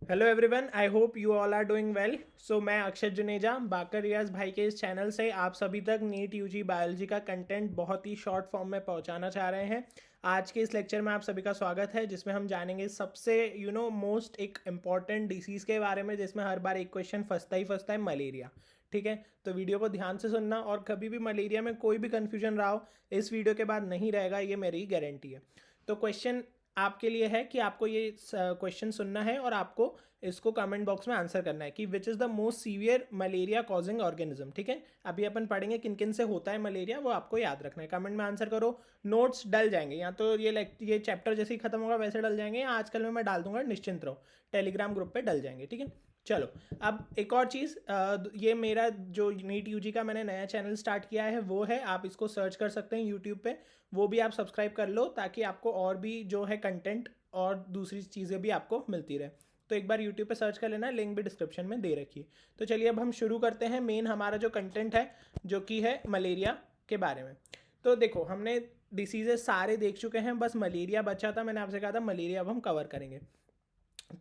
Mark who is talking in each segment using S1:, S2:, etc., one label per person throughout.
S1: Hello everyone, I hope you all are doing well. So मैं अक्षय जुनेजा बाकर रियाज भाई के इस चैनल से आप सभी तक नीट यूजी बायोलॉजी का कंटेंट बहुत ही शॉर्ट फॉर्म में पहुंचाना चाह रहे हैं। आज के इस लेक्चर में आप सभी का स्वागत है, जिसमें हम जानेंगे सबसे मोस्ट एक इम्पॉर्टेंट डिसीज़ के बारे में, जिसमें हर बार एक क्वेश्चन फंसता है, मलेरिया। ठीक है, तो वीडियो को ध्यान से सुनना, और कभी भी मलेरिया में कोई भी कन्फ्यूजन रहा हो इस वीडियो के बाद नहीं रहेगा, ये मेरी गारंटी है। तो क्वेश्चन आपके लिए है कि आपको ये क्वेश्चन सुनना है और आपको इसको कमेंट बॉक्स में आंसर करना है कि which is the most severe malaria causing organism. ठीक है, अभी अपन पढ़ेंगे किन किन से होता है मलेरिया, वो आपको याद रखना है। कमेंट में आंसर करो, नोट्स डल जाएंगे, या तो ये चैप्टर जैसे ही खत्म होगा वैसे डल जाएंगे, या आजकल में मैं डाल दूंगा, निश्चिंत रहो, टेलीग्राम ग्रुप पे डल जाएंगे। ठीक है, चलो। अब एक और चीज़, ये मेरा जो नीट यूजी का मैंने नया चैनल स्टार्ट किया है वो है, आप इसको सर्च कर सकते हैं यूट्यूब पे, वो भी आप सब्सक्राइब कर लो, ताकि आपको और भी जो है कंटेंट और दूसरी चीज़ें भी आपको मिलती रहे। तो एक बार यूट्यूब पे सर्च कर लेना, लिंक भी डिस्क्रिप्शन में दे रखी है। तो चलिए अब हम शुरू करते हैं मेन हमारा जो कंटेंट है, जो कि है मलेरिया के बारे में। तो देखो, हमने डिसीजेस सारे देख चुके हैं, बस मलेरिया बचा था। मैंने आपसे कहा था मलेरिया अब हम कवर करेंगे।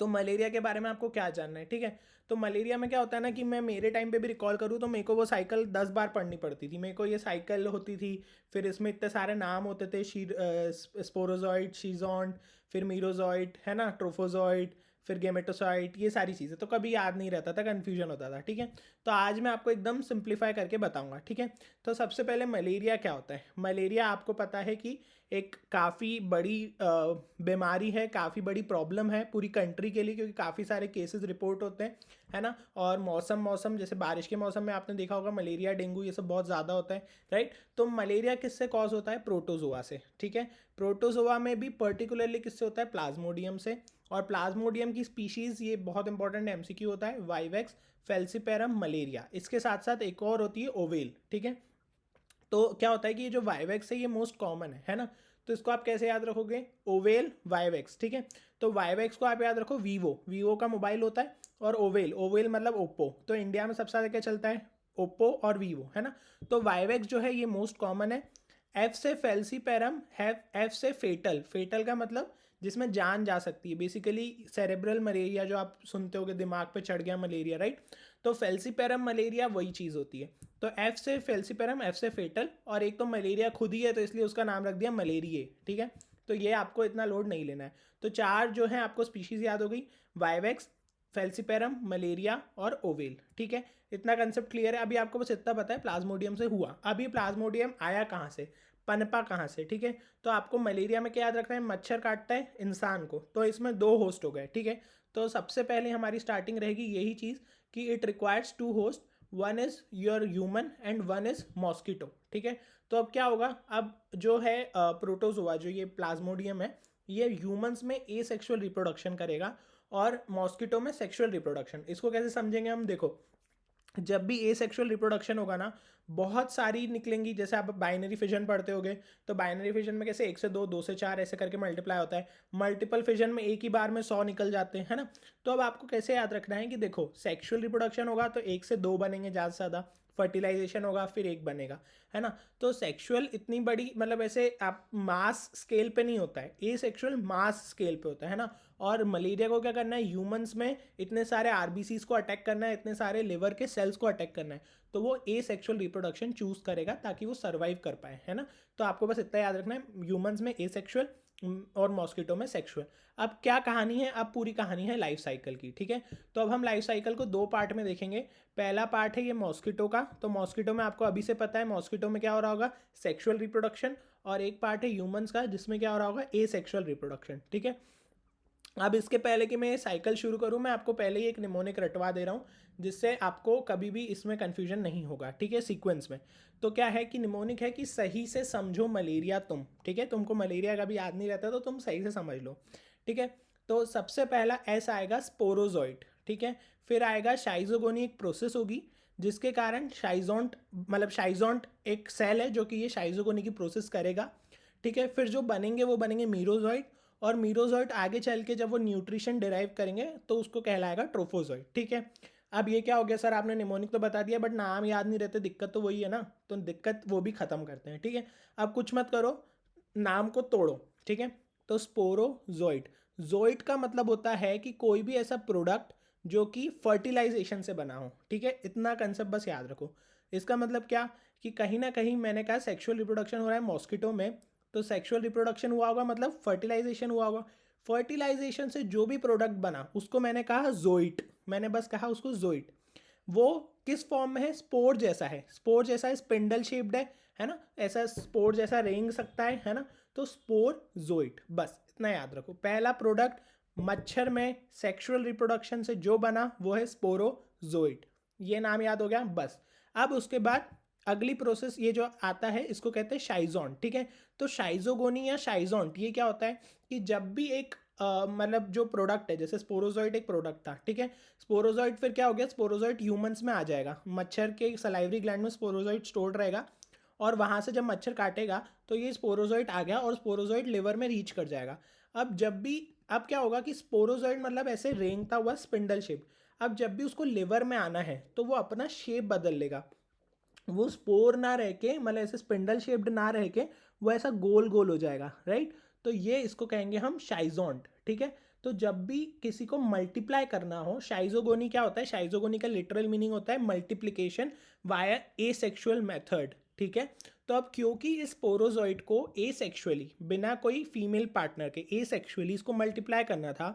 S1: तो मलेरिया के बारे में आपको क्या जानना है, ठीक है। तो मलेरिया में क्या होता है ना, कि मैं मेरे टाइम पे भी रिकॉल करूँ तो मेरे को वो साइकिल 10 बार पढ़नी पड़ती थी। मेरे को ये साइकिल होती थी, फिर इसमें इतने सारे नाम होते थे, स्पोरोजॉइट, शीजोंट, फिर मीरोजॉइट, है ना, ट्रोफोजॉइट, फिर गेमेटोसाइट, ये सारी चीज़ें तो कभी याद नहीं रहता था, कन्फ्यूजन होता था। ठीक है, तो आज मैं आपको एकदम सिंप्लीफाई करके बताऊंगा। ठीक है, तो सबसे पहले मलेरिया क्या होता है। मलेरिया आपको पता है कि एक काफ़ी बड़ी बीमारी है, काफ़ी बड़ी प्रॉब्लम है पूरी कंट्री के लिए, क्योंकि काफ़ी सारे केसेस रिपोर्ट होते हैं, है ना। और मौसम जैसे बारिश के मौसम में आपने देखा होगा मलेरिया, डेंगू, ये सब बहुत ज़्यादा होता है, राइट। तो मलेरिया किससे कॉज होता है, प्रोटोजोआ से। ठीक है, प्रोटोजोआ में भी पर्टिकुलरली किससे होता है, प्लाज्मोडियम से। और प्लाज्मोडियम की स्पीशीज़, ये बहुत इंपॉर्टेंट एमसीक्यू होता है, वाइवेक्स फेल्सिपेरम मलेरिया। इसके साथ साथ एक और होती है ओवेल। ठीक है, तो क्या होता है कि ये जो वाइवेक्स है ये मोस्ट कॉमन है ना। तो इसको आप कैसे याद रखोगे, ओवेल वाइवेक्स। ठीक है, तो वाइवेक्स को आप याद रखो वीवो, वीवो का मोबाइल होता है, और ओवेल, ओवेल मतलब ओप्पो। तो इंडिया में सबसे ज़्यादा क्या चलता है, ओप्पो और वीवो, है ना। तो वाइवेक्स जो है ये मोस्ट कॉमन है। एफ से फेल्सीपेरम है, एफ से फेटल, फेटल का मतलब जिसमें जान जा सकती है, बेसिकली सेरेब्रल मलेरिया जो आप सुनते होगे, दिमाग पे चढ़ गया मलेरिया, राइट। तो फेल्सीपेरम मलेरिया वही चीज़ होती है। तो एफ से फेल्सीपेरम, एफ से फेटल, और एक तो मलेरिया खुद ही है तो इसलिए उसका नाम रख दिया मलेरिए। ठीक है, तो ये आपको इतना लोड नहीं लेना है। तो चार जो है आपको स्पीशीज याद हो गई, वाइवेक्स, फेल्सीपेरम, मलेरिया और ओवेल। ठीक है, इतना कंसेप्ट क्लियर है। अभी आपको बस इतना पता है प्लाज्मोडियम से हुआ। अभी प्लाज्मोडियम आया कहाँ से, पनपा कहाँ से। ठीक है, तो आपको मलेरिया में क्या याद रखना है, मच्छर काटता है इंसान को, तो इसमें दो होस्ट हो गए। ठीक है, तो सबसे पहले हमारी स्टार्टिंग रहेगी यही चीज़ कि it requires two host, one is your human and one is mosquito. ठीक है, तो अब क्या होगा, अब जो है प्रोटोजोआ, जो ये प्लाज्मोडियम है, ये ह्यूमंस में ए सेक्शुअल रिप्रोडक्शन करेगा और मॉस्किटो में सेक्शुअल रिप्रोडक्शन। इसको कैसे समझेंगे हम, देखो, जब भी ए सेक्शुअल रिप्रोडक्शन होगा ना, बहुत सारी निकलेंगी। जैसे आप बाइनरी फिजन पढ़ते होगे, तो बाइनरी फिजन में कैसे 1 से 2, 2 से 4 ऐसे करके मल्टीप्लाई होता है। मल्टीपल फिजन में एक ही बार में 100 निकल जाते हैं, है ना। तो अब आपको कैसे याद रखना है कि देखो, सेक्शुअल रिप्रोडक्शन होगा तो 1 से 2 बनेंगे ज़्यादा से ज़्यादा, फर्टिलाइजेशन होगा फिर एक बनेगा, है ना। तो सेक्सुअल इतनी बड़ी, मतलब ऐसे आप मास स्केल पे नहीं होता है, ए सेक्सुअल मास स्केल पे होता है ना। और मलेरिया को क्या करना है, ह्यूमंस में इतने सारे आरबीसीज को अटैक करना है, इतने सारे लिवर के सेल्स को अटैक करना है, तो वो ए सेक्सुअल रिप्रोडक्शन चूज करेगा ताकि वो सर्वाइव कर पाए, है ना। तो आपको बस इतना याद रखना है, ह्यूमंस में ए सेक्सुअल और मॉस्किटो में सेक्सुअल। अब क्या कहानी है, अब पूरी कहानी है लाइफ साइकिल की। ठीक है, तो अब हम लाइफ साइकिल को 2 पार्ट में देखेंगे। पहला पार्ट है ये मॉस्किटो का, तो मॉस्किटो में आपको अभी से पता है मॉस्किटो में क्या हो रहा होगा, सेक्सुअल रिप्रोडक्शन। और एक पार्ट है ह्यूमंस का, जिसमें क्या हो रहा होगा, ए सेक्सुअल रिप्रोडक्शन। ठीक है, अब इसके पहले कि मैं ये साइकिल शुरू करूँ, मैं आपको पहले ही एक निमोनिक रटवा दे रहा हूँ, जिससे आपको कभी भी इसमें कन्फ्यूजन नहीं होगा। ठीक है, सीक्वेंस में। तो क्या है कि निमोनिक है कि सही से समझो मलेरिया तुम। ठीक है, तुमको मलेरिया कभी याद नहीं रहता तो तुम सही से समझ लो। ठीक है, तो सबसे पहला एस आएगा स्पोरोजॉइट। ठीक है, फिर आएगा शाइजोगोनी, एक प्रोसेस होगी जिसके कारण शाइजोंट, मतलब शाइजोंट एक सेल है जो कि ये शाइजोगोनी की प्रोसेस करेगा। ठीक है, फिर जो बनेंगे वो बनेंगे मीरोजॉइट, और मीरोजॉइट आगे चल के जब वो न्यूट्रिशन डिराइव करेंगे तो उसको कहलाएगा ट्रोफोजॉइट। ठीक है, अब ये क्या हो गया सर, आपने निमोनिक तो बता दिया बट नाम याद नहीं रहते, दिक्कत तो वही है ना, तो दिक्कत वो भी खत्म करते हैं। ठीक है, अब कुछ मत करो, नाम को तोड़ो। ठीक है, तो स्पोरोजोइट, जोइट का मतलब होता है कि कोई भी ऐसा प्रोडक्ट जो कि फर्टिलाइजेशन से बना हो, ठीक है, इतना कंसेप्ट बस याद रखो। इसका मतलब क्या कि कहीं ना कहीं मैंने कहा सेक्सुअल रिप्रोडक्शन हो रहा है मॉस्किटो में, तो सेक्सुअल रिप्रोडक्शन हुआ होगा मतलब फर्टिलाइजेशन हुआ होगा। फर्टिलाइजेशन से जो भी प्रोडक्ट बना उसको मैंने कहा जोइट, मैंने बस कहा उसको जोइट। वो किस फॉर्म में है? स्पोर जैसा है, स्पोर जैसा है, स्पिंडल शेप्ड है ना, ऐसा स्पोर जैसा रेंग सकता है ना, तो स्पोर जोइट, बस इतना याद रखो। पहला प्रोडक्ट मच्छर में सेक्सुअल रिप्रोडक्शन से जो बना वो है स्पोरोजोइट, ये नाम याद हो गया बस। अब उसके बाद अगली प्रोसेस ये जो आता है इसको कहते हैं शाइजोन, ठीक है। तो शाइजोगोनी या शाइजोंट ये क्या होता है कि जब भी एक मतलब जो प्रोडक्ट है, जैसे स्पोरोजोइट एक प्रोडक्ट था, ठीक है, स्पोरोजोइट फिर क्या हो गया, स्पोरोजोइट ह्यूमंस में आ जाएगा, मच्छर के सलाइवरी ग्लैंड में स्पोरोजोइट स्टोर्ड रहेगा, और वहाँ से जब मच्छर काटेगा तो ये स्पोरोजोइट आ गया और स्पोरोजोइट लिवर में रीच कर जाएगा। अब जब भी, अब क्या होगा कि स्पोरोजोइट मतलब ऐसे रेंगता हुआ स्पिंडल शेप, अब जब भी उसको लिवर में आना है तो वो अपना शेप बदल लेगा, वो स्पोर ना रह के मतलब ऐसे स्पिंडल शेप्ड ना रह के वो ऐसा गोल गोल हो जाएगा, राइट। तो ये इसको कहेंगे हम शाइजोंट, ठीक है। तो जब भी किसी को मल्टीप्लाई करना हो, शाइजोगोनी क्या होता है, शाइजोगोनी का लिटरल मीनिंग होता है मल्टीप्लिकेशन वाया एसेक्सुअल मेथड, ठीक है। तो अब क्योंकि इस पोरोजोइट को एसेक्सुअली बिना कोई फीमेल पार्टनर के एसेक्सुअली इसको मल्टीप्लाई करना था,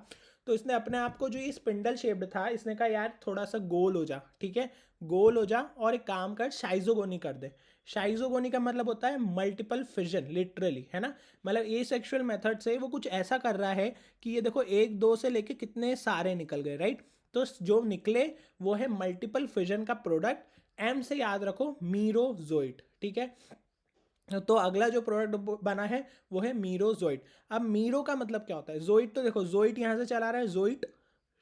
S1: तो इसने अपने आप को जो ये स्पिंडल शेप्ड था इसने कहा यार थोड़ा सा गोल हो जा, ठीक है, गोल हो जा और एक काम कर शाइजोगोनी कर दे। शाइजोगोनी का मतलब होता है मल्टीपल फिजन, लिटरली, है ना, मतलब ए सेक्शुअल मेथड से वो कुछ ऐसा कर रहा है कि ये देखो एक दो से लेके कितने सारे निकल गए, राइट। तो जो निकले वो है मल्टीपल फिजन का प्रोडक्ट, एम से याद रखो मीरोजोइट, ठीक है। तो अगला जो प्रोडक्ट बना है वो है मीरोजोइट। अब मीरो का मतलब क्या होता है, जोइट तो देखो जोइट यहाँ से चला रहा है, जोइट,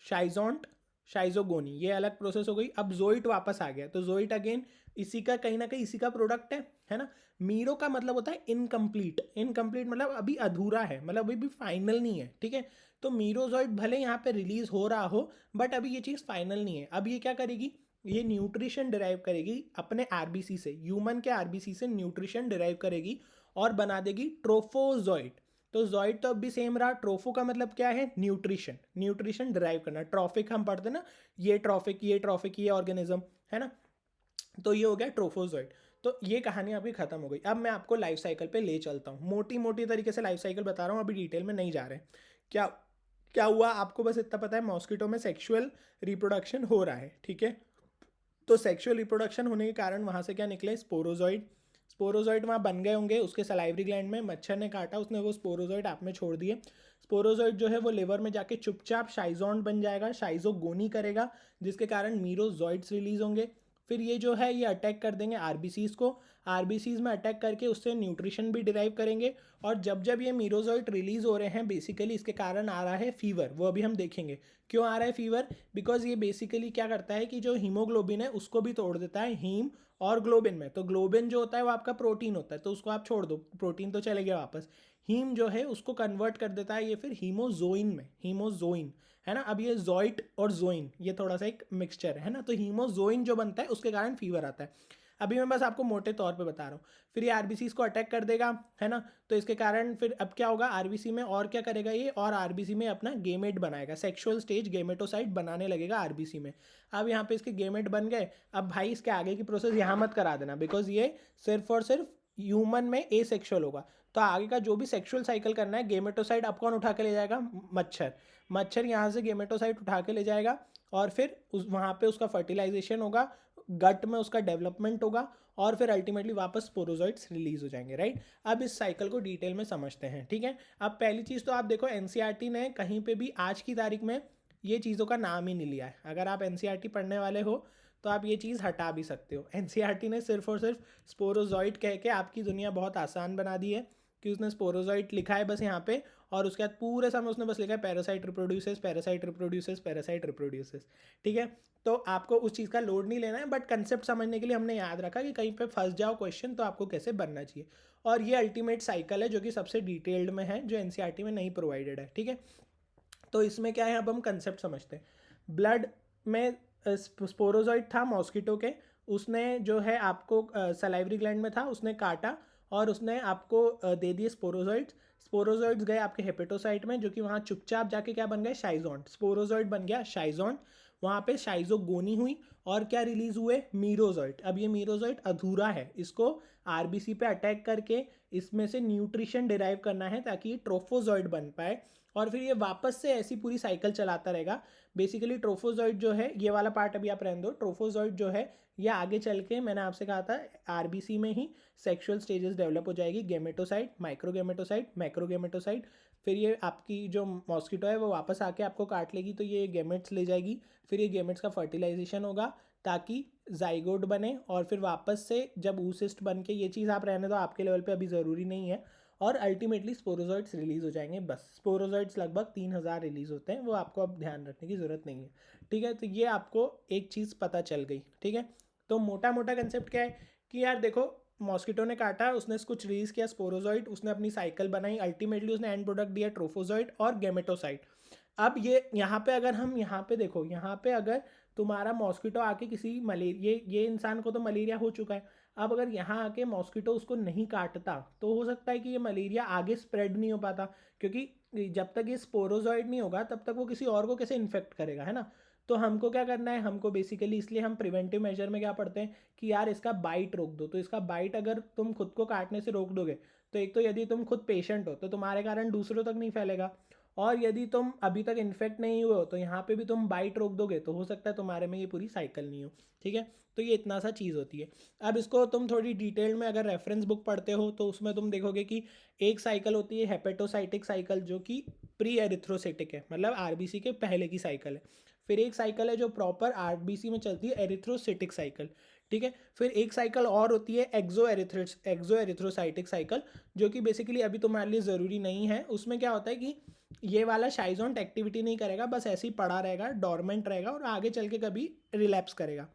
S1: शाइजोंट, शाइजोगोनी, ये अलग प्रोसेस हो गई। अब जोइट वापस आ गया तो जोइट अगेन इसी का कहीं ना कहीं इसी का प्रोडक्ट है ना। मीरो का मतलब होता है इनकम्प्लीट, इनकम्प्लीट मतलब अभी अधूरा है, मतलब अभी भी फाइनल नहीं है, ठीक है। तो मीरोजोइट भले यहाँ पे रिलीज हो रहा हो बट अभी ये चीज़ फाइनल नहीं है। अब ये क्या करेगी, ये न्यूट्रिशन डिराइव करेगी अपने आरबीसी से, ह्यूमन के आरबीसी से न्यूट्रिशन डिराइव करेगी और बना देगी ट्रोफोजोइट। तो जॉइड तो अब भी सेम रहा, ट्रोफो का मतलब क्या है, न्यूट्रिशन, न्यूट्रिशन डिराइव करना। ट्रॉफिक हम पढ़ते ना, ये ट्रॉफिक ये ट्रॉफिक ये ऑर्गेनिज्म, है ना, तो ये हो गया ट्रोफोजोइड। तो ये कहानी अभी खत्म हो गई। अब मैं आपको लाइफ साइकिल पे ले चलता हूँ, मोटी मोटी तरीके से लाइफ साइकिल बता रहा हूँ, अभी डिटेल में नहीं जा रहे हैं। क्या क्या हुआ आपको बस इतना पता है, मॉस्किटो में सेक्सुअल रिप्रोडक्शन हो रहा है, ठीक है। तो सेक्सुअल रिप्रोडक्शन होने के कारण वहाँ से क्या निकले, स्पोरोजोइड। स्पोरोजोइड वहाँ बन गए होंगे उसके सलाइवरी ग्लैंड में, मच्छर ने काटा, उसने वो स्पोरोजोइड आप में छोड़ दिए। स्पोरोजोइड जो है वो लिवर में जाके चुपचाप शाइजोन बन जाएगा, शाइजोगोनी करेगा, जिसके कारण मीरोजोइड्स रिलीज होंगे। फिर ये जो है ये अटैक कर देंगे आरबीसीज को, आरबीसीज में अटैक करके उससे न्यूट्रिशन भी डिराइव करेंगे। और जब जब ये मीरोजोइड रिलीज हो रहे हैं बेसिकली इसके कारण आ रहा है फीवर, वो अभी हम देखेंगे क्यों आ रहा है फीवर। बिकॉज ये बेसिकली क्या करता है कि जो हीमोग्लोबिन है उसको भी तोड़ देता है हीम और ग्लोबिन में। तो ग्लोबिन जो होता है वो आपका प्रोटीन होता है, तो उसको आप छोड़ दो, प्रोटीन तो चले गया वापस। हीम जो है उसको कन्वर्ट कर देता है ये फिर हीमोजोइन में, हीमोजोइन, है ना। अब ये जॉइट और जोइन ये थोड़ा सा एक मिक्सचर है ना, तो हीमोजोइन जो बनता है उसके कारण फीवर आता है। अभी मैं बस आपको मोटे तौर पे बता रहा हूँ। फिर ये आरबीसी को अटैक कर देगा, है ना, तो इसके कारण फिर अब क्या होगा आरबीसी में, और क्या करेगा ये, और आरबीसी में अपना गेमेट बनाएगा, सेक्सुअल स्टेज गेमेटोसाइट बनाने लगेगा आरबीसी में। अब यहाँ पे इसके गेमेट बन गए। अब भाई इसके आगे की प्रोसेस यहाँ मत करा देना, बिकॉज ये सिर्फ और सिर्फ ह्यूमन में ए सेक्शुअल होगा। तो आगे का जो भी सेक्सुअल साइकिल करना है, गेमेटोसाइट अब कौन उठा के ले जाएगा, मच्छर। मच्छर यहाँ से गेमेटोसाइट उठा के ले जाएगा और फिर उस वहाँ पे उसका फर्टिलाइजेशन होगा, गट में उसका डेवलपमेंट होगा और फिर अल्टीमेटली वापस स्पोरोजोइट्स रिलीज हो जाएंगे, राइट। अब इस साइकिल को डिटेल में समझते हैं, ठीक है। अब पहली चीज़ तो आप देखो एनसीईआरटी ने कहीं पे भी आज की तारीख में ये चीज़ों का नाम ही नहीं लिया है। अगर आप एनसीईआरटी पढ़ने वाले हो तो आप ये चीज़ हटा भी सकते हो। एनसीईआरटी ने सिर्फ और सिर्फ स्पोरोजोइट कह के आपकी दुनिया बहुत आसान बना दी है कि उसने स्पोरोजोइट लिखा है बस यहाँ पे, और उसके बाद पूरे समय उसने बस लिखा है parasite reproduces, parasite reproduces, parasite reproduces, ठीक है। तो आपको उस चीज़ का लोड नहीं लेना है, बट कंसेप्ट समझने के लिए हमने याद रखा कि कहीं पे फंस जाओ क्वेश्चन तो आपको कैसे बनना चाहिए। और ये अल्टीमेट साइकिल है जो कि सबसे डिटेल्ड में है, जो एनसीईआरटी में नहीं प्रोवाइडेड है, ठीक है। तो इसमें क्या है, अब हम कंसेप्ट समझते हैं। ब्लड में स्पोरोजोइट था मॉस्किटो के, उसने जो है आपको सलाइवरी ग्लैंड में था, उसने काटा और उसने आपको दे दिए स्पोरोजोइट्स। स्पोरोजॉइड्स गए आपके हेपेटोसाइट में, जो कि वहाँ चुपचाप जाके क्या बन गए, शाइजोन। स्पोरोजॉइड बन गया शाइजोन, वहाँ पे शाइजोगोनी हुई और क्या रिलीज हुए, मीरोजॉइड। अब ये मीरोजॉइड अधूरा है, इसको आरबीसी पे अटैक करके इसमें से न्यूट्रिशन डिराइव करना है ताकि ये ट्रोफोजॉइड बन पाए, और फिर ये वापस से ऐसी पूरी साइकिल चलाता रहेगा। बेसिकली ट्रोफोजॉइड जो है, ये वाला पार्ट अभी आप रहने दो, ट्रोफोजॉइड जो है ये आगे चल के, मैंने आपसे कहा था आरबीसी में ही सेक्सुअल स्टेजेस डेवलप हो जाएगी, गेमेटोसाइट, माइक्रोगेमेटोसाइट, मैक्रोगेमेटोसाइट। फिर ये आपकी जो मॉस्किटो है वो वापस आके आपको काट लेगी, तो ये गेमेट्स ले जाएगी, फिर ये गेमेट्स का फर्टिलाइजेशन होगा ताकि जाइगोट बने, और फिर वापस से जब ऊसिस्ट बन के, ये चीज़ आप रहने दो, आपके लेवल पे अभी ज़रूरी नहीं है, और अल्टीमेटली स्पोरोजॉइड्स रिलीज हो जाएंगे। बस स्पोरोजॉइड्स लगभग 3000 रिलीज होते हैं, वो आपको अब ध्यान रखने की ज़रूरत नहीं है। ठीक है, तो ये आपको एक चीज़ पता चल गई। ठीक है, तो मोटा मोटा कंसेप्ट क्या है कि यार देखो, मॉस्किटो ने काटा, उसने कुछ रिलीज किया स्पोरोजॉइड, उसने अपनी साइकिल बनाई, अल्टीमेटली उसने एंड प्रोडक्ट दिया ट्रोफोजॉइड और गेमेटोसाइट। अब ये यहाँ पे अगर हम यहाँ पे देखो, यहाँ पे अगर तुम्हारा मॉस्किटो आके किसी मलेरिया, ये इंसान को तो मलेरिया हो चुका है, अब अगर यहाँ आके मॉस्किटो उसको नहीं काटता तो हो सकता है कि ये मलेरिया आगे स्प्रेड नहीं हो पाता, क्योंकि जब तक ये स्पोरोजॉइड नहीं होगा तब तक वो किसी और को कैसे इन्फेक्ट करेगा, है ना। तो हमको क्या करना है, हमको बेसिकली, इसलिए हम प्रिवेंटिव मेजर में क्या पढ़ते हैं कि यार इसका बाइट रोक दो। तो इसका बाइट अगर तुम खुद को काटने से रोक दोगे, तो एक तो यदि तुम खुद पेशेंट हो तो तुम्हारे कारण दूसरों तक नहीं फैलेगा, और यदि तुम अभी तक इन्फेक्ट नहीं हुए हो तो यहाँ पे भी तुम बाइट रोक दोगे, तो हो सकता है तुम्हारे में ये पूरी साइकिल नहीं हो। ठीक है, तो ये इतना सा चीज़ होती है। अब इसको तुम थोड़ी डिटेल में अगर रेफरेंस बुक पढ़ते हो तो उसमें तुम देखोगे कि एक साइकिल होती है हेपेटोसाइटिक साइकिल, जो कि प्री एरिथ्रोसाइटिक है, मतलब आरबीसी के पहले की साइकिल है। फिर एक साइकिल है जो प्रॉपर आरबीसी में चलती है, एरिथ्रोसिटिक साइकिल। ठीक है, फिर एक साइकिल और होती है एक्सो एरिथ्रोसाइटिक साइकिल, जो कि बेसिकली अभी तुम्हारे लिए ज़रूरी नहीं है। उसमें क्या होता है कि ये वाला शाइजोंट एक्टिविटी नहीं करेगा, बस ऐसे ही पड़ा रहेगा, डॉर्मेंट रहेगा, और आगे चल के कभी रिलैप्स करेगा।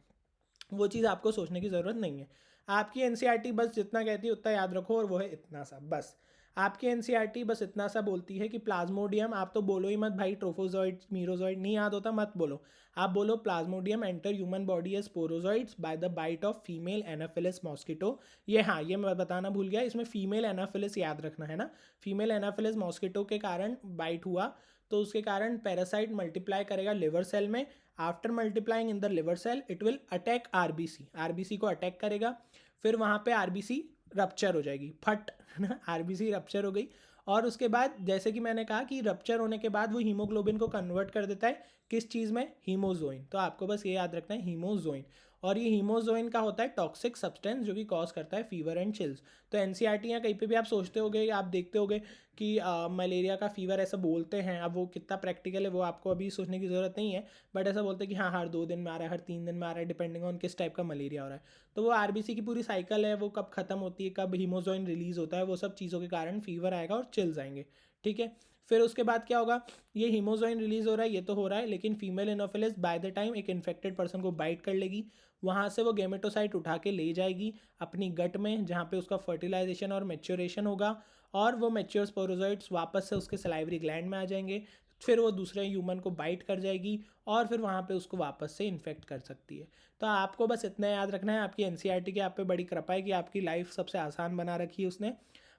S1: वो चीज़ आपको सोचने की ज़रूरत नहीं है। आपकी एनसीईआरटी बस जितना कहती है उतना याद रखो, और वो है इतना सा बस। आपकी एनसीईआरटी बस इतना सा बोलती है कि प्लाज्मोडियम, आप तो बोलो ही मत भाई ट्रोफोजॉइड मीरोजॉइड नहीं याद होता, मत बोलो। आप बोलो plasmodium enter human body as sporozoites by the bite of female anopheles mosquito. ये हाँ, ये मैं बताना भूल गया, इसमें फीमेल एनाफिलिस याद रखना है ना। फीमेल एनाफिलिस मॉस्किटो के कारण बाइट हुआ, तो उसके कारण पैरासाइट मल्टीप्लाई करेगा लिवर सेल में। After multiplying in the liver cell it will attack RBC, RBC को अटैक करेगा, फिर वहाँ पे आरबीसी रप्चर हो जाएगी, फट ना, आरबीसी रप्चर हो गई। और उसके बाद जैसे कि मैंने कहा कि रप्चर होने के बाद वो हीमोग्लोबिन को कन्वर्ट कर देता है किस चीज़ में, हीमोजोइन। तो आपको बस ये याद रखना है, हीमोजोइन। और ये हीमोजोइन का होता है टॉक्सिक सब्सटेंस, जो कि कॉज करता है फीवर एंड चिल्स। तो एनसीईआरटी या कहीं पे भी आप सोचते होगे, आप देखते होगे कि मलेरिया का फीवर ऐसा बोलते हैं। अब वो कितना प्रैक्टिकल है वो आपको अभी सोचने की ज़रूरत नहीं है, बट ऐसा बोलते हैं कि हाँ हर 2 दिन में आ रहा है, हर 3 दिन में आ रहा है, डिपेंडिंग ऑन किस टाइप का मलेरिया हो रहा है। तो वो आरबीसी की पूरी साइकिल है, वो कब खत्म होती है, कब हीमोजोइन रिलीज होता है, वो सब चीज़ों के कारण फीवर आएगा और चिल्स आएंगे। ठीक है, फिर उसके बाद क्या होगा, ये हीमोजोइन रिलीज हो रहा है, ये तो हो रहा है, लेकिन female Anopheles by the time एक इन्फेक्टेड पर्सन को बाइट कर लेगी, वहाँ से वो गेमेटोसाइट उठा के ले जाएगी अपनी गट में, जहाँ पे उसका फर्टिलाइजेशन और मेच्योरेशन होगा, और वो मेच्योर स्पोरोजॉइड्स वापस से उसके सलाइवरी ग्लैंड में आ जाएंगे, फिर वो दूसरे ह्यूमन को बाइट कर जाएगी, और फिर वहाँ पे उसको वापस से इन्फेक्ट कर सकती है। तो आपको बस इतना याद रखना है। आपकी एनसीईआरटी की आप पे बड़ी कृपा है कि आपकी लाइफ सबसे आसान बना रखी है उसने,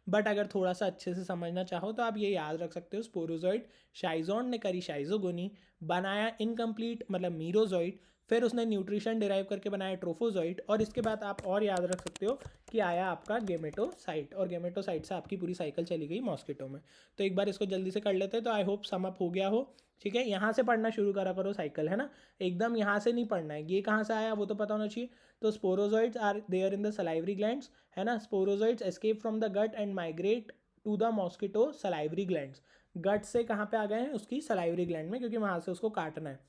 S1: बट अगर थोड़ा सा अच्छे से समझना चाहो तो आप ये याद रख सकते हो, स्पोरोजॉइड, शाइजोन ने करी शाइजोगोनी, बनाया इनकम्प्लीट मतलब मीरोजॉइड, फिर उसने न्यूट्रिशन डिराइव करके बनाया ट्रोफोजॉइड, और इसके बाद आप और याद रख सकते हो कि आया आपका गेमेटोसाइट, और गेमेटोसाइट से आपकी पूरी साइकिल चली गई मॉस्किटो में। तो एक बार इसको जल्दी से कर लेते हैं, तो आई होप सम अप हो गया हो। ठीक है, यहाँ से पढ़ना शुरू करा करो साइकिल, है ना, एकदम यहाँ से नहीं पढ़ना है, ये कहाँ से आया वो तो पता होना चाहिए। तो sporozoites are there in the salivary glands, है ना, sporozoites escape from the gut and migrate to the mosquito salivary glands. Gut से कहाँ पे आ गए हैं, उसकी सलाइवरी ग्लैंड में, क्योंकि वहाँ से उसको काटना है।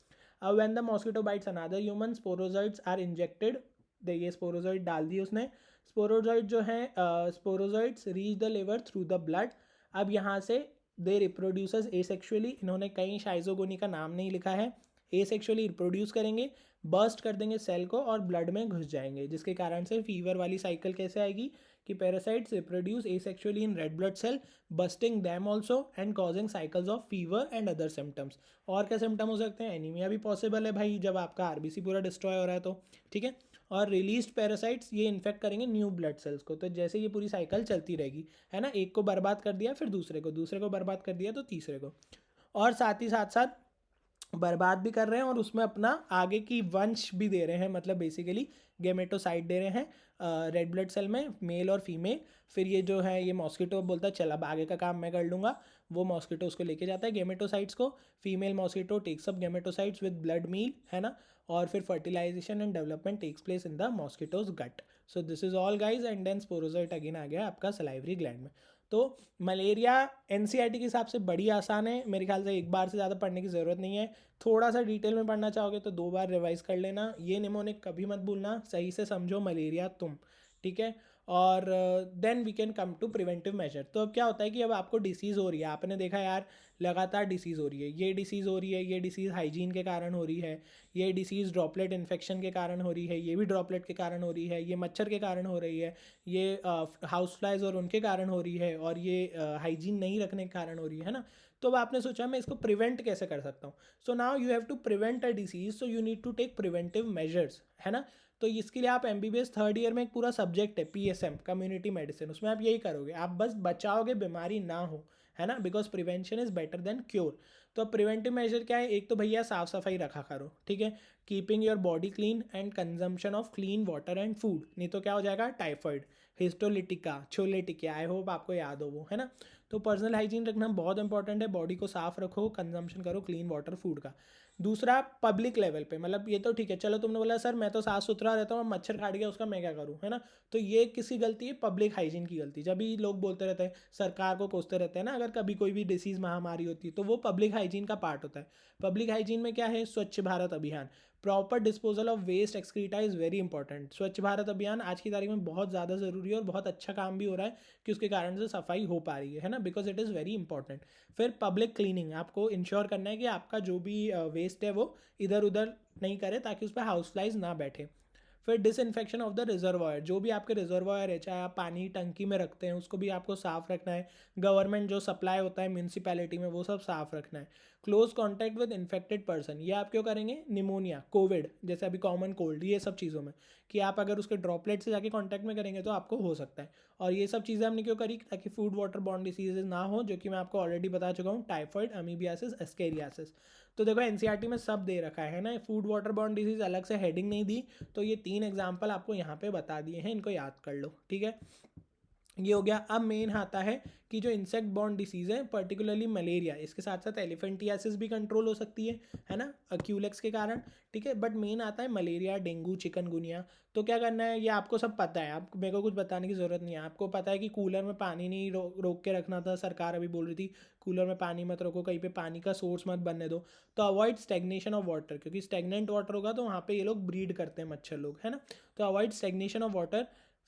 S1: When the mosquito bites another human, sporozoites are injected, देखिए स्पोरोजॉइड डाल दी उसने। स्पोरोजॉइड जो है, sporozoites reach the liver through the blood. अब यहाँ से दे रिप्रोड्यूसेस एसेक्सुअली, इन्होंने कहीं शाइजोगोनी का नाम नहीं लिखा है, एसेक्सुअली रिप्रोड्यूस करेंगे, बर्स्ट कर देंगे सेल को और ब्लड में घुस जाएंगे, जिसके कारण से फीवर वाली साइकिल कैसे आएगी कि parasites reproduce asexually in red blood cell, bursting them also and causing cycles of fever and other symptoms. और क्या सिम्टम हो सकते हैं? एनीमिया भी पॉसिबल है भाई, जब आपका आरबीसी पूरा डिस्ट्रॉय हो रहा है तो, ठीक है। और रिलीज्ड पैरासाइट्स ये इन्फेक्ट करेंगे न्यू ब्लड सेल्स को, तो जैसे ये पूरी साइकिल चलती रहेगी, है ना। एक को बर्बाद कर दिया फिर दूसरे को, दूसरे को बर्बाद कर दिया तो तीसरे को, और साथ ही साथ बर्बाद भी कर रहे हैं और उसमें अपना आगे की वंश भी दे रहे हैं, मतलब बेसिकली गेमेटोसाइड दे रहे हैं रेड ब्लड सेल में, मेल और फीमेल। फिर ये जो है ये मॉस्किटो बोलता है चल अब आगे का काम मैं कर लूँगा, वो मॉस्किटो उसको लेके जाता है गेमेटोसाइड्स को। Female mosquito takes up gametocytes with blood meal, है ना। और फिर fertilisation and development takes place in the mosquito's gut. So this is all guys, and then sporozoite again आ गया आपका सलाइवरी ग्लैंड में। तो मलेरिया एनसीईआरटी के हिसाब से बड़ी आसान है, मेरे ख्याल से एक बार से ज़्यादा पढ़ने की ज़रूरत नहीं है। थोड़ा सा डिटेल में पढ़ना चाहोगे तो 2 बार रिवाइज कर लेना। ये निमोनिक कभी मत भूलना, सही से समझो मलेरिया तुम, ठीक है। और then we can come to preventive measure. तो अब क्या होता है कि अब आपको डिसीज़ हो रही है, आपने देखा यार लगातार डिसीज़ हो रही है, ये डिसीज़ हो रही है, ये डिसीज़ हाइजीन के कारण हो रही है, ये डिसीज़ ड्रॉपलेट इन्फेक्शन के कारण हो रही है, ये भी ड्रॉपलेट के कारण हो रही है, ये मच्छर के कारण हो रही है, ये हाउस फ्लाइज और उनके कारण हो रही है, और ये हाइजीन नहीं रखने के कारण हो रही है ना। तो अब आपने सोचा मैं इसको प्रिवेंट कैसे कर सकता हूँ। So now you have to prevent a disease, so you need to take preventive measures, है ना। तो इसके लिए आप एमबीबीएस थर्ड ईयर में एक पूरा सब्जेक्ट है पीएसएम कम्युनिटी मेडिसिन, उसमें आप यही करोगे, आप बस बचाओगे बीमारी ना हो, है ना, because prevention is better than cure. तो अब प्रिवेंटिव मेजर क्या है? एक तो भैया साफ सफाई रखा करो, ठीक है, keeping your body clean and consumption of clean water and food, नहीं तो क्या हो जाएगा टाइफाइड, हिस्टोलिटिका, छोले टिकिया, आई होप आपको याद हो वो, है ना। तो पर्सनल हाइजीन रखना बहुत इंपॉर्टेंट है, बॉडी को साफ रखो, कंजम्पशन करो क्लीन वाटर फूड का। दूसरा पब्लिक लेवल पे, मतलब ये तो ठीक है, चलो तुमने बोला सर मैं तो साफ सुथरा रहता हूँ, मच्छर काट गया उसका मैं क्या करूँ, है ना। तो ये किसी गलती है? पब्लिक हाइजीन की गलती। जब भी लोग बोलते रहते हैं सरकार को कोसते रहते हैं ना, अगर कभी कोई भी डिसीज़ महामारी होती है तो वो पब्लिक हाइजीन का पार्ट होता है। पब्लिक हाइजीन में क्या है? Swachh Bharat Abhiyan, proper disposal of waste excreta is very important. Swachh Bharat अभियान आज की तारीख में बहुत ज़्यादा ज़रूरी है और बहुत अच्छा काम भी हो रहा है कि उसके कारण से सफाई हो पा रही है ना, because it is very important. फिर पब्लिक क्लीनिंग, आपको इंश्योर करना है कि आपका जो भी वेस्ट है वो इधर उधर नहीं करे ताकि उस पर हाउस फ्लाइज ना बैठे। फिर डिसइंफेक्शन ऑफ द रिजर्वायर, जो भी आपके रिजर्वायर है, चाहे आप पानी टंकी में रखते हैं उसको भी आपको साफ़ रखना है। गवर्नमेंट जो सप्लाई होता है म्यूनसिपैलिटी में वो सब साफ़ रखना है। Close contact with infected person, ये आप क्यों करेंगे? निमोनिया, कोविड जैसे अभी कॉमन कोल्ड, ये सब चीज़ों में कि आप अगर उसके ड्रॉपलेट से जाके कॉन्टैक्ट में करेंगे तो आपको हो सकता है। और ये सब चीज़ें हमने क्यों करी? ताकि फूड वाटर बॉर्न डिसीजेज ना हो, जो कि मैं आपको ऑलरेडी बता चुका हूँ, टाइफाइड, अमीबियासिस, एस्केरियासिस। तो देखो एनसीईआरटी में सब दे रखा है ना, फूड वाटर बॉर्न डिजीज अलग से हेडिंग नहीं दी, तो ये 3 एग्जाम्पल आपको यहाँ पे बता दिए हैं, इनको याद कर लो, ठीक है। ये हो गया। अब मेन आता है कि जो इंसेक्ट बॉर्न डिसीज़ है, पर्टिकुलरली मलेरिया, इसके साथ साथ एलिफेंटियासिस भी कंट्रोल हो सकती है ना, क्यूलेक्स के कारण, ठीक है। बट मेन आता है मलेरिया, डेंगू, चिकनगुनिया। तो क्या करना है, ये आपको सब पता है, आप मेरे को कुछ बताने की ज़रूरत नहीं है, आपको पता है कि कूलर में पानी नहीं रोक के रखना था, सरकार अभी बोल रही थी कूलर में पानी मत रखो, कहीं पे पानी का सोर्स मत बनने दो। तो अवॉइड स्टेग्नेशन ऑफ वाटर, क्योंकि स्टेगनेंट वाटर होगा तो वहाँ पे ये लोग ब्रीड करते हैं मच्छर लोग, है ना। तो avoid stagnation of water.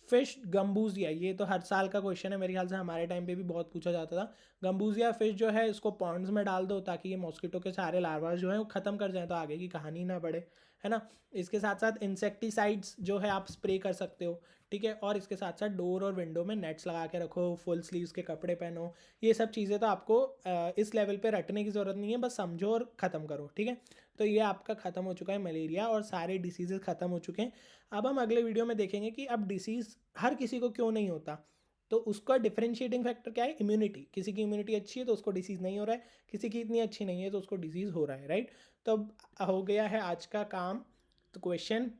S1: Fish Gambusia, ये तो हर साल का क्वेश्चन है, मेरे ख्याल से हमारे टाइम पे भी बहुत पूछा जाता था। गम्बूजिया फिश जो है इसको पॉन्ड्स में डाल दो ताकि ये मॉस्किटो के सारे लार्वास जो हैं वो ख़त्म कर जाएं, तो आगे की कहानी ना बढ़े, है ना। इसके साथ साथ इंसेक्टिसाइड्स जो है आप स्प्रे कर सकते हो, ठीक है। और इसके साथ साथ डोर और विंडो में नेट्स लगा के रखो, फुल स्लीव्स के कपड़े पहनो। ये सब चीज़ें तो आपको इस लेवल पे रटने की ज़रूरत नहीं है, बस समझो और ख़त्म करो, ठीक है। तो ये आपका ख़त्म हो चुका है मलेरिया, और सारे डिसीजेज ख़त्म हो चुके हैं। अब हम अगले वीडियो में देखेंगे कि अब डिसीज़ हर किसी को क्यों नहीं होता। तो उसका डिफरेंशिएटिंग फैक्टर क्या है? इम्यूनिटी। किसी की इम्यूनिटी अच्छी है तो उसको डिसीज़ नहीं हो रहा है, किसी की इतनी अच्छी नहीं है तो उसको डिसीज़ हो रहा है, राइट। तो अब हो गया है आज का काम। तो क्वेश्चन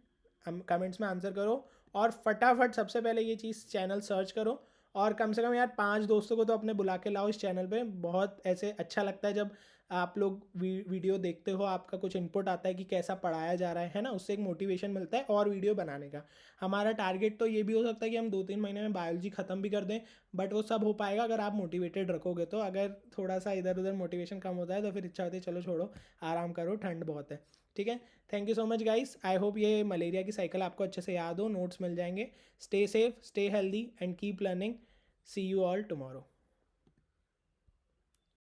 S1: हम कमेंट्स में आंसर करो, और फटाफट सबसे पहले ये चीज़ चैनल सर्च करो, और कम से कम यार 5 दोस्तों को तो अपने बुला के लाओ इस चैनल पे। बहुत ऐसे अच्छा लगता है जब आप लोग वीडियो देखते हो, आपका कुछ इनपुट आता है कि कैसा पढ़ाया जा रहा है ना, उससे एक मोटिवेशन मिलता है और वीडियो बनाने का। हमारा टारगेट तो ये भी हो सकता है कि हम 2-3 महीने में बायोलॉजी ख़त्म भी कर दें, बट वो सब हो पाएगा अगर आप मोटिवेटेड रखोगे तो। अगर थोड़ा सा इधर उधर मोटिवेशन कम होता है तो फिर इच्छा होती है चलो छोड़ो, आराम करो, ठंड बहुत है, ठीक है। Thank you so much guys, I hope ये मलेरिया की साइकिल आपको अच्छे से याद हो, नोट्स मिल जाएंगे। Stay safe, stay healthy and keep learning. See you all tomorrow.